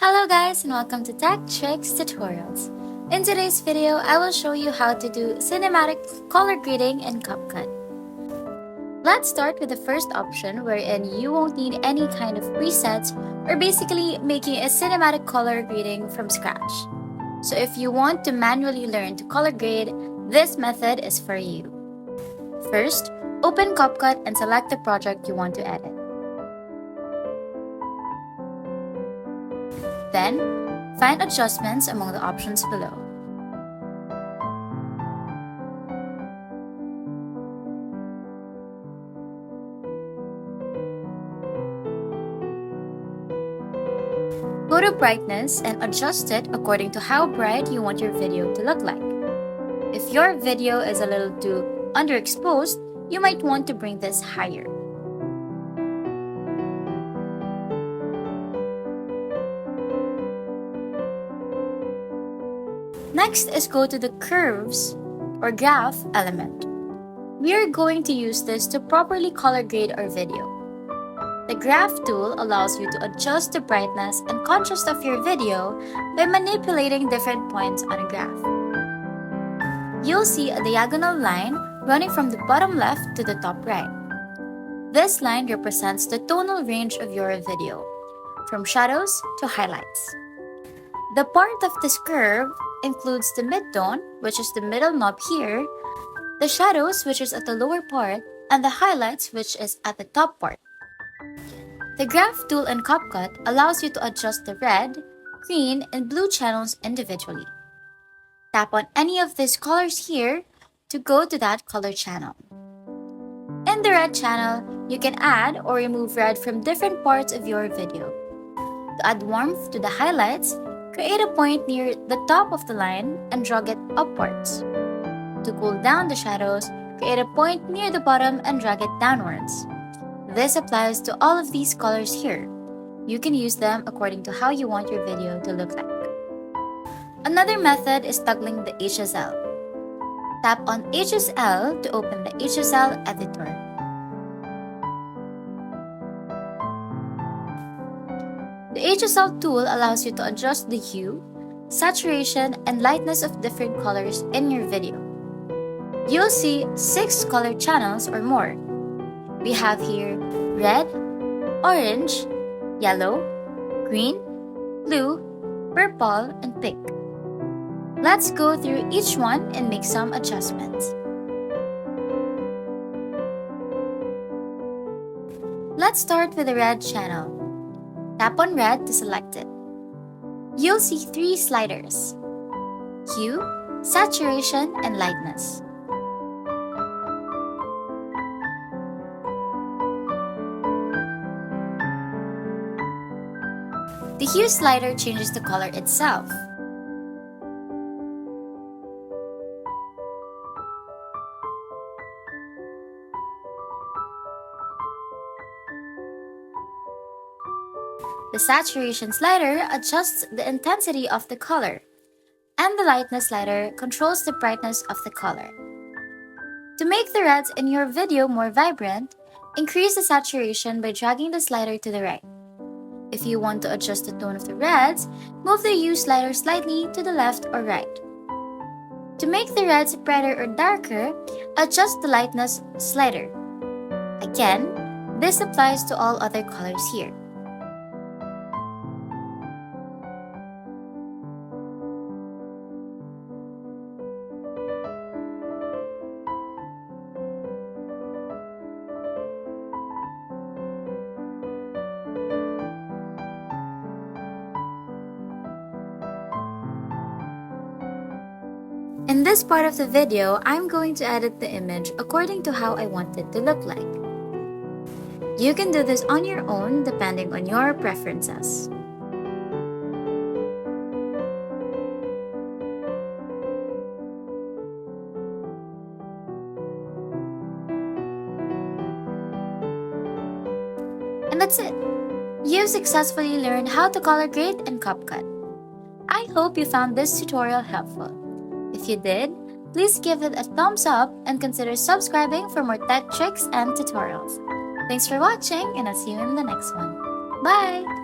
Hello guys and welcome to Tech Tricks Tutorials. In today's video, I will show you how to do cinematic color grading in Capcut. Let's start with the first option wherein you won't need any kind of presets or basically making a cinematic color grading from scratch. So if you want to manually learn to color grade, this method is for you. First, open Capcut and select the project you want to edit. Then, find adjustments among the options below. Go to brightness and adjust it according to how bright you want your video to look like. If your video is a little too underexposed, you might want to bring this higher. Next is go to the curves or graph element. We are going to use this to properly color grade our video. The graph tool allows you to adjust the brightness and contrast of your video by manipulating different points on a graph. You'll see a diagonal line running from the bottom left to the top right. This line represents the tonal range of your video, from shadows to highlights. The part of this curve includes the midtone, which is the middle knob here, the shadows, which is at the lower part, and the highlights, which is at the top part. The graph tool in Capcut allows you to adjust the red, green, and blue channels individually. Tap on any of these colors here to go to that color channel. In the red channel, you can add or remove red from different parts of your video. To add warmth to the highlights, create a point near the top of the line and drag it upwards. To cool down the shadows, create a point near the bottom and drag it downwards. This applies to all of these colors here. You can use them according to how you want your video to look like. Another method is toggling the HSL. Tap on HSL to open the HSL editor. The HSL tool allows you to adjust the hue, saturation, and lightness of different colors in your video. You'll see 6 color channels or more. We have here red, orange, yellow, green, blue, purple, and pink. Let's go through each one and make some adjustments. Let's start with the red channel. Tap on red to select it. You'll see 3 sliders: hue, saturation, and lightness. The hue slider changes the color itself. The saturation slider adjusts the intensity of the color, and the lightness slider controls the brightness of the color. To make the reds in your video more vibrant, increase the saturation by dragging the slider to the right. If you want to adjust the tone of the reds, move the hue slider slightly to the left or right. To make the reds brighter or darker, adjust the lightness slider. Again, this applies to all other colors here. In this part of the video, I'm going to edit the image according to how I want it to look like. You can do this on your own depending on your preferences. And that's it! You've successfully learned how to color grade in Capcut. I hope you found this tutorial helpful. If you did, please give it a thumbs up and consider subscribing for more tech tricks and tutorials. Thanks for watching, and I'll see you in the next one. Bye!